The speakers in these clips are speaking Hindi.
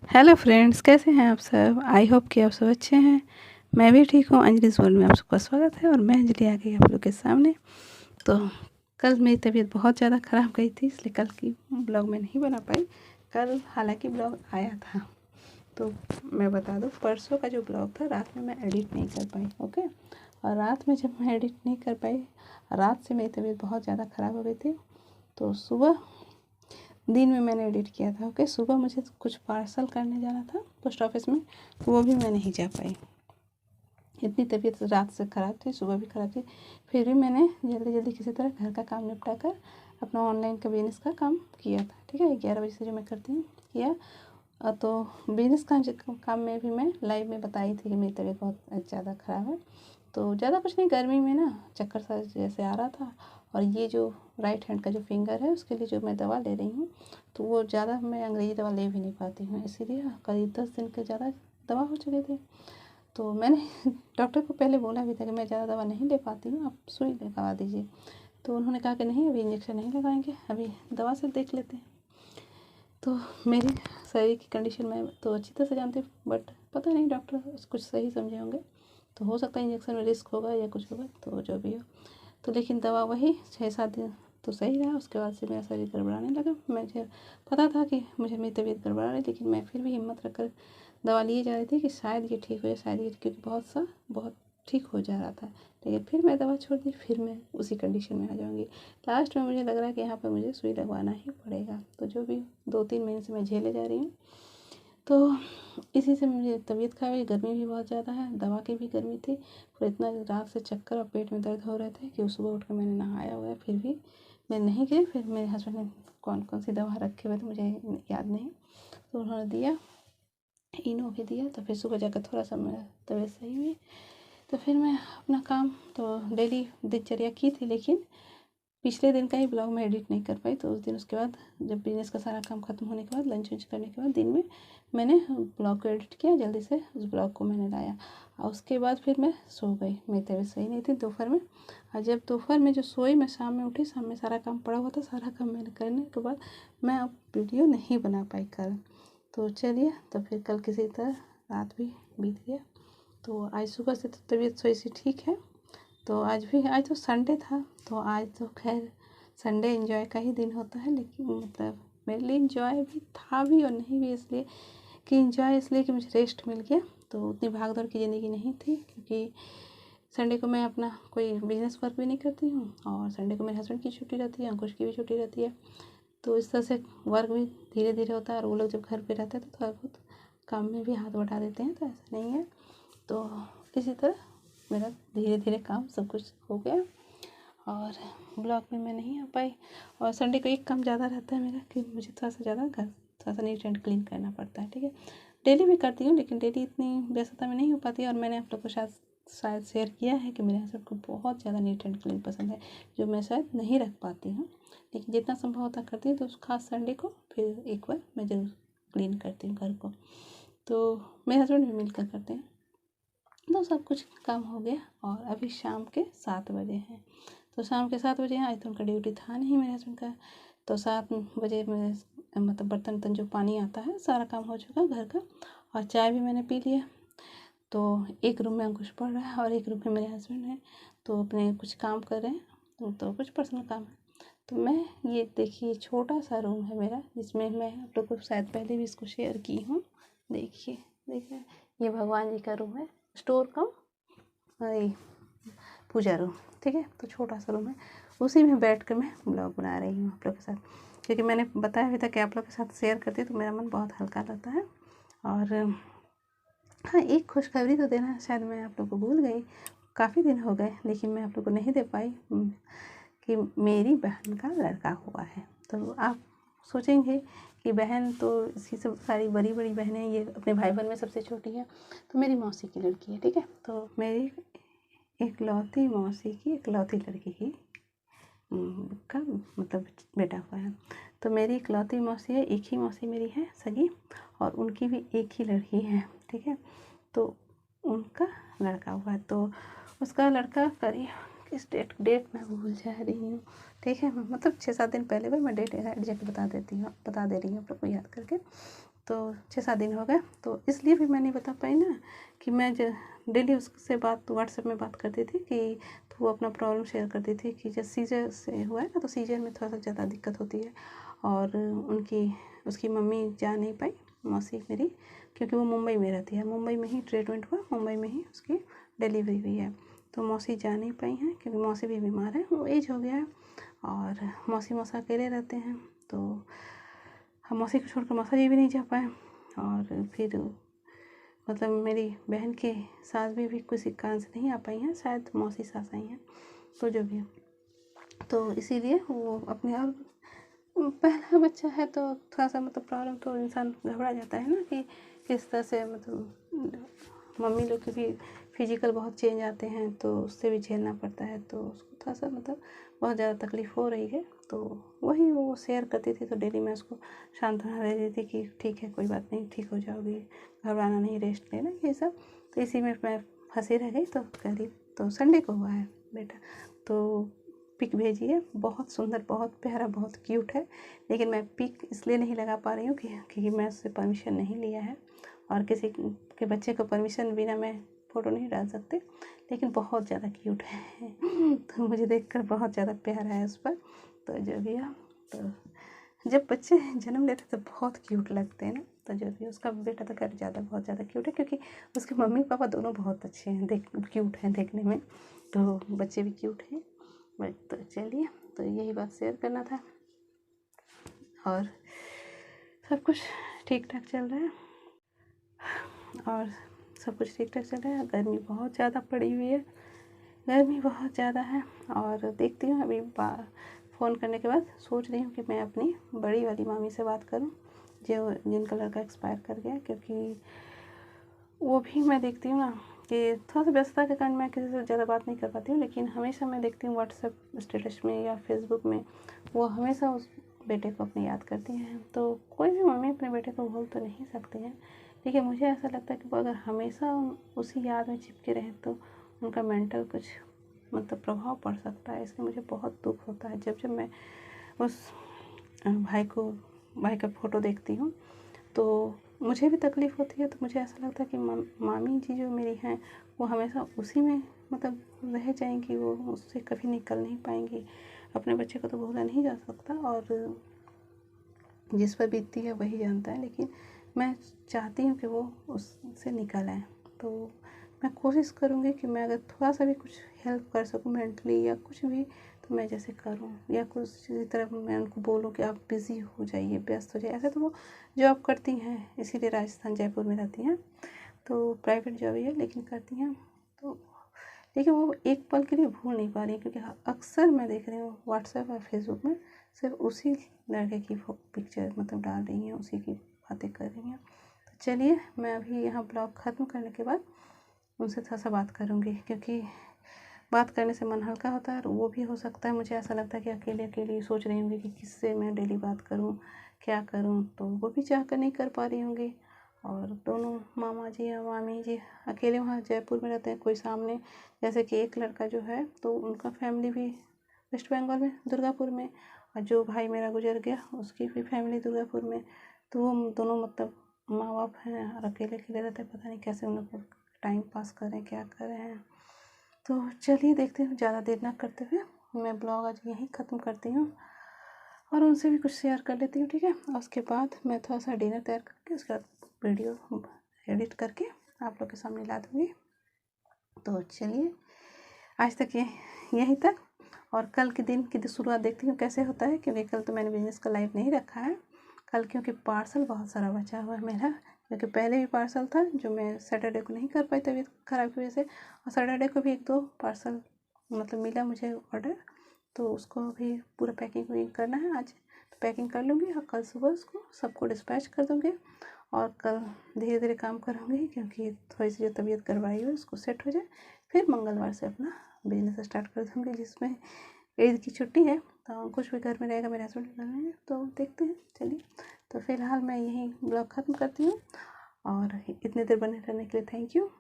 हेलो फ्रेंड्स, कैसे हैं आप सब। आई होप कि आप सब अच्छे हैं। मैं भी ठीक हूँ। अंजलि's वर्ल्ड में आप सबका स्वागत है और मैं अंजलि आ गई आप लोग के सामने। तो कल मेरी तबीयत बहुत ज़्यादा ख़राब गई थी, इसलिए कल की ब्लॉग मैं नहीं बना पाई। कल हालांकि ब्लॉग आया था, तो मैं बता दूँ परसों का जो ब्लॉग था रात में मैं एडिट नहीं कर पाई। ओके, और रात में जब मैं एडिट नहीं कर पाई, रात से मेरी तबीयत बहुत ज़्यादा ख़राब हो गई थी। तो सुबह दिन में मैंने एडिट किया था। ओके, सुबह मुझे कुछ पार्सल करने जाना था पोस्ट ऑफिस में, तो वो भी मैं नहीं जा पाई। इतनी तबीयत रात से ख़राब थी, सुबह भी ख़राब थी। फिर भी मैंने जल्दी जल्दी किसी तरह घर का काम निपटा कर अपना ऑनलाइन का बिजनेस का काम किया था। ठीक है, 11 बजे से जो मैं करती हूँ किया। तो बिजनेस का काम में भी मैं लाइव में बताई थी कि मेरी तबीयत बहुत ज़्यादा ख़राब है। तो ज़्यादा कुछ नहीं, गर्मी में ना चक्कर सा जैसे आ रहा था, और ये जो राइट हैंड का जो फिंगर है उसके लिए जो मैं दवा ले रही हूँ, तो वो ज़्यादा मैं अंग्रेज़ी दवा ले भी नहीं पाती हूँ, इसीलिए करीब 10 दिन के ज़्यादा दवा हो चुके थे। तो मैंने डॉक्टर को पहले बोला भी था कि मैं ज़्यादा दवा नहीं ले पाती हूँ, आप सुई लगवा दीजिए। तो उन्होंने कहा कि नहीं, अभी इंजेक्शन नहीं लगाएंगे, अभी दवा से देख लेते हैं। तो मेरी शरीर की कंडीशन मैं तो अच्छी तरह से जानती हूँ, बट पता नहीं डॉक्टर कुछ सही समझे होंगे, तो हो सकता है इंजेक्शन में रिस्क होगा या कुछ होगा, तो जो भी हो। तो लेकिन दवा वही 6-7 दिन तो सही रहा, उसके बाद से मेरा शरीर गड़बड़ाने लगा। मुझे पता था कि मुझे मेरी तबीयत गड़बड़ा रही, लेकिन मैं फिर भी हिम्मत रखकर दवा लिए जा रही थी कि शायद ये ठीक हो जाए, शायद ये, क्योंकि बहुत ठीक हो जा रहा था। लेकिन फिर मैं दवा छोड़ दी, फिर मैं उसी कंडीशन में आ जाऊँगी। लास्ट में मुझे लग रहा है कि यहाँ पर मुझे सुई लगवाना ही पड़ेगा। तो जो भी 2-3 महीने से मैं झेले जा रही हूँ, तो इसी से मुझे तबीयत खराब हुई। गर्मी भी बहुत ज़्यादा है, दवा की भी गर्मी थी, और इतना रात से चक्कर और पेट में दर्द हो रहे थे कि सुबह उठ कर मैंने नहाया हुआ है, फिर भी मैं नहीं गई। फिर मेरे हस्बैंड ने कौन कौन सी दवा रखे हुए थे मुझे याद नहीं, तो उन्होंने दिया, इनो भी दिया। तो फिर सुबह जाकर थोड़ा सा मेरा तबीयत सही हुई। तो फिर मैं अपना काम तो डेली दिनचर्या की थी, लेकिन पिछले दिन का ही ब्लॉग मैं एडिट नहीं कर पाई। तो उस दिन, उसके बाद जब बिजनेस का सारा काम खत्म होने के बाद, लंच वंच करने के बाद दिन में मैंने ब्लॉग को एडिट किया, जल्दी से उस ब्लॉग को मैंने लाया, और उसके बाद फिर मैं सो गई। मेरी तबीयत सही नहीं थी दोपहर में, और जब दोपहर में जो सोई, मैं शाम में उठी, शाम में सारा काम पड़ा हुआ था, सारा काम मैंने करने के बाद मैं अब वीडियो नहीं बना पाई कल। तो चलिए, तो फिर कल किसी तरह रात भी बीत गया। तो आज सुबह से तो तबीयत थोड़ी सी ठीक है। तो आज तो संडे था, तो आज तो खैर संडे एंजॉय का ही दिन होता है, लेकिन मतलब मेरे लिए एंजॉय भी था भी और नहीं भी, इसलिए कि एंजॉय इसलिए कि मुझे रेस्ट मिल गया। तो उतनी भाग दौड़ की ज़िंदगी नहीं थी, क्योंकि संडे को मैं अपना कोई बिजनेस वर्क भी नहीं करती हूँ, और संडे को मेरे हस्बैंड की छुट्टी रहती है, अंकुश की भी छुट्टी रहती है। तो इस तरह से वर्क भी धीरे धीरे होता है, और वो लोग जब घर पे रहते हैं तो थोड़ा बहुत काम में भी हाथ बटा देते हैं, तो ऐसा नहीं है। तो इसी तरह मेरा धीरे धीरे काम सब कुछ हो गया, और ब्लॉग में मैं नहीं आ पाई। और संडे को एक काम ज़्यादा रहता है मेरा, कि मुझे थोड़ा सा ज़्यादा घर थोड़ा सा नीट एंड क्लीन करना पड़ता है। ठीक है, डेली भी करती हूँ, लेकिन डेली इतनी व्यस्तता में नहीं हो पाती। और मैंने आप लोग को शायद शेयर किया है कि मेरे हस्बैंड को बहुत ज़्यादा नीट एंड क्लीन पसंद है, जो मैं शायद नहीं रख पाती हूँ, लेकिन जितना संभव होता करती हूँ। तो उस खास संडे को फिर एक बार मैं ज़रूर क्लीन करती हूँ घर को। तो मेरे हस्बैंड भी मिलकर करते हैं, तो सब कुछ काम हो गया। और अभी शाम के 7 बजे हैं, तो शाम के 7 बजे हैं। आज तो उनका ड्यूटी था नहीं मेरे हस्बैंड का, तो 7 बजे मेरे मतलब बर्तन वर्तन जो पानी आता है सारा काम हो चुका घर का, और चाय भी मैंने पी लिया। तो एक रूम में अंकुश पढ़ रहा है, और एक रूम में मेरे हस्बैंड है, तो अपने कुछ काम कर रहे हैं, तो कुछ पर्सनल काम है। तो मैं, ये देखिए छोटा सा रूम है मेरा, जिसमें मैं आप लोग को शायद पहले भी इसको शेयर की हूँ। देखिए ये भगवान जी का रूम है, स्टोर कम ये पूजा रूम। ठीक है, तो छोटा सा रूम है, उसी में बैठ कर मैं ब्लॉग बना रही हूँ आप लोग के साथ, क्योंकि मैंने बताया भी था कि आप लोग के साथ शेयर करती हूँ तो मेरा मन बहुत हल्का रहता है। और हाँ, एक खुशखबरी तो देना शायद मैं आप लोग को भूल गई, काफ़ी दिन हो गए, लेकिन मैं आप लोग को नहीं दे पाई, कि मेरी बहन का लड़का हुआ है। तो आप सोचेंगे कि बहन तो इसी सब सारी बड़ी बड़ी बहनें, ये अपने भाई बहन में सबसे छोटी है, तो मेरी मौसी की लड़की है। ठीक है, तो मेरी इकलौती मौसी की इकलौती लड़की की का मतलब बेटा हुआ है। तो मेरी इकलौती मौसी है, एक ही मौसी मेरी है सगी, और उनकी भी एक ही लड़की है। ठीक है, तो उनका लड़का हुआ है। तो उसका लड़का करीब किस डेट मैं भूल जा रही हूँ। ठीक है, मतलब 6-7 दिन पहले भी मैं डेट एग्जैक्ट बता दे रही हूँ आप लोग को याद करके। तो 6-7 दिन हो गए, तो इसलिए भी मैं नहीं बता पाई ना कि मैं डेली उससे बात व्हाट्सएप में बात करती थी कि तो वो अपना प्रॉब्लम शेयर करती थी कि जब सीजर से हुआ है ना, तो सीजर में थोड़ा सा ज़्यादा दिक्कत होती है और उसकी मम्मी जा नहीं पाई, मौसी मेरी, क्योंकि वो मुंबई में रहती है। मुंबई में ही ट्रीटमेंट हुआ, मुंबई में ही उसकी डिलीवरी हुई है। तो मौसी जा नहीं पाई हैं क्योंकि मौसी भी बीमार है, वो एज हो गया है और मौसी मौसा अकेले रहते हैं। तो हम मौसी को छोड़कर मौसा जी भी नहीं जा पाए और फिर मतलब मेरी बहन के सास भी किसी कारण से नहीं आ पाई हैं, शायद मौसी सास आई हैं, तो जो भी है। तो इसीलिए वो अपने और पहला बच्चा है तो थोड़ा सा मतलब प्रॉब्लम तो इंसान घबरा जाता है ना कि किस तरह से मतलब मम्मी लोग के भी फिजिकल बहुत चेंज आते हैं, तो उससे भी झेलना पड़ता है। तो उसको थोड़ा सा मतलब बहुत ज़्यादा तकलीफ़ हो रही है, तो वही वो शेयर करती थी। तो डेली मैं उसको सांत्वना दे देती थी कि ठीक है, कोई बात नहीं, ठीक हो जाओगी, घबराना नहीं, रेस्ट लेना, ये सब। तो इसी में मैं फंसी रह गई। तो कह रही तो संडे को हुआ है बेटा, तो पिक भेजी है, बहुत सुंदर, बहुत प्यारा, बहुत क्यूट है। लेकिन मैं पिक इसलिए नहीं लगा पा रही हूँ क्योंकि मैं उससे परमिशन नहीं लिया है और किसी के बच्चे को परमिशन बिना मैं फ़ोटो नहीं डाल सकती। लेकिन बहुत ज़्यादा क्यूट है तो मुझे देखकर बहुत ज़्यादा प्यार है उस पर। तो जो भी है, तो जब बच्चे जन्म लेते तो बहुत क्यूट लगते हैं ना। तो जो भी उसका बेटा तो खैर बहुत ज़्यादा क्यूट है क्योंकि उसके मम्मी पापा दोनों बहुत अच्छे हैं, क्यूट हैं देखने में, तो बच्चे भी क्यूट हैं। बट तो चलिए, तो यही बात शेयर करना था और सब कुछ ठीक ठाक चल रहा है और सब कुछ ठीक ठाक चल रहा है। गर्मी बहुत ज़्यादा पड़ी हुई है, गर्मी बहुत ज़्यादा है और देखती हूँ अभी फ़ोन करने के बाद सोच रही हूँ कि मैं अपनी बड़ी वाली मामी से बात करूँ जिनका लड़का एक्सपायर कर गया, क्योंकि वो भी मैं देखती हूँ ना कि थोड़ा सा व्यस्तता के कारण मैं किसी से ज़्यादा बात नहीं कर पाती हूँ, लेकिन हमेशा मैं देखती हूँ व्हाट्सएप स्टेटस में या फेसबुक में वो हमेशा उस बेटे को अपनी याद करती हैं। तो कोई भी मम्मी अपने बेटे को भूल तो नहीं सकती है, लेकिन मुझे ऐसा लगता है कि वो अगर हमेशा उसी याद में चिपके रहें तो उनका मेंटल कुछ मतलब प्रभाव पड़ सकता है। इसलिए मुझे बहुत दुख होता है जब मैं उस भाई का फ़ोटो देखती हूँ, तो मुझे भी तकलीफ़ होती है। तो मुझे ऐसा लगता है कि मामी जी जो मेरी हैं वो हमेशा उसी में मतलब रह जाएंगी, वो उससे कभी निकल नहीं पाएंगी। अपने बच्चे को तो भूला नहीं जा सकता और जिस पर बीतती है वही जानता है, लेकिन मैं चाहती हूँ कि वो उससे निकल आए। तो मैं कोशिश करूँगी कि मैं अगर थोड़ा सा भी कुछ हेल्प कर सकूँ मेंटली या कुछ भी, तो मैं जैसे करूँ, या कुछ इसी तरह मैं उनको बोलूँ कि आप बिज़ी हो जाइए, व्यस्त हो जाइए। ऐसे तो वो जॉब करती हैं, इसीलिए राजस्थान जयपुर में रहती हैं, तो प्राइवेट जॉब ही है लेकिन करती हैं। तो लेकिन वो एक पल के लिए भूल नहीं पा रही, क्योंकि अक्सर मैं देख रही हूँ व्हाट्सएप और फेसबुक में सिर्फ उसी लड़के की पिक्चर मतलब डाल रही हैं, उसी की बातें कर रही हैं। तो चलिए, मैं अभी यहाँ ब्लॉग ख़त्म करने के बाद उनसे थोड़ा सा बात करूँगी, क्योंकि बात करने से मन हल्का होता है और वो भी हो सकता है, मुझे ऐसा लगता है कि अकेले अकेले सोच रही होंगी कि किससे मैं डेली बात करूँ, क्या करूँ, तो वो भी चाह कर नहीं कर पा रही होंगी। और दोनों मामा जी या मामी जी अकेले वहाँ जयपुर में रहते हैं। कोई सामने जैसे कि एक लड़का जो है तो उनका फैमिली भी वेस्ट बंगाल में दुर्गापुर में, और जो भाई मेरा गुजर गया उसकी भी फैमिली दुर्गापुर में। तो वो दोनों मतलब माँ बाप हैं और अकेले अकेले रहते हैं, पता नहीं कैसे उन लोग को टाइम पास करें, क्या कर रहे हैं। तो चलिए देखते हैं, ज़्यादा देर ना करते हुए मैं ब्लॉग आज यहीं ख़त्म करती हूँ और उनसे भी कुछ शेयर कर लेती हूँ, ठीक है। और उसके बाद मैं थोड़ा सा डिनर तैयार करके उसके बाद वीडियो एडिट करके आप लोग के सामने ला दूँगी। तो चलिए, आज तक यहीं तक, और कल के दिन की शुरुआत देखती हूँ कैसे होता है, क्योंकि कल तो मैंने बिजनेस का लाइव नहीं रखा है कल, क्योंकि पार्सल बहुत सारा बचा हुआ है मेरा, क्योंकि पहले भी पार्सल था जो मैं सैटरडे को नहीं कर पाई तबीयत ख़राब की वजह से, और सैटरडे को भी 1-2 पार्सल मतलब मिला मुझे ऑर्डर, तो उसको अभी पूरा पैकिंग करना है। आज तो पैकिंग कर लूँगी और कल सुबह उसको सबको डिस्पैच कर दूँगी और कल धीरे धीरे काम करूँगी, क्योंकि थोड़ी सी जो तबीयत गड़बड़ाई हुई उसको सेट हो जाए, फिर मंगलवार से अपना बिजनेस स्टार्ट कर दूँगी, जिसमें ईद की छुट्टी है तो कुछ भी घर में रहेगा, मेरे हस्बैंड घर में, तो देखते हैं। चलिए, तो फिलहाल मैं यही ब्लॉग ख़त्म करती हूँ और इतने देर बने रहने के लिए थैंक यू।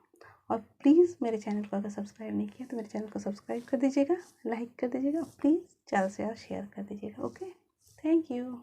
और प्लीज़ मेरे चैनल को अगर सब्सक्राइब नहीं किया तो मेरे चैनल को सब्सक्राइब कर दीजिएगा, लाइक कर दीजिएगा, प्लीज़ ज़्यादा से ज़्यादा शेयर कर दीजिएगा। Okay, thank you.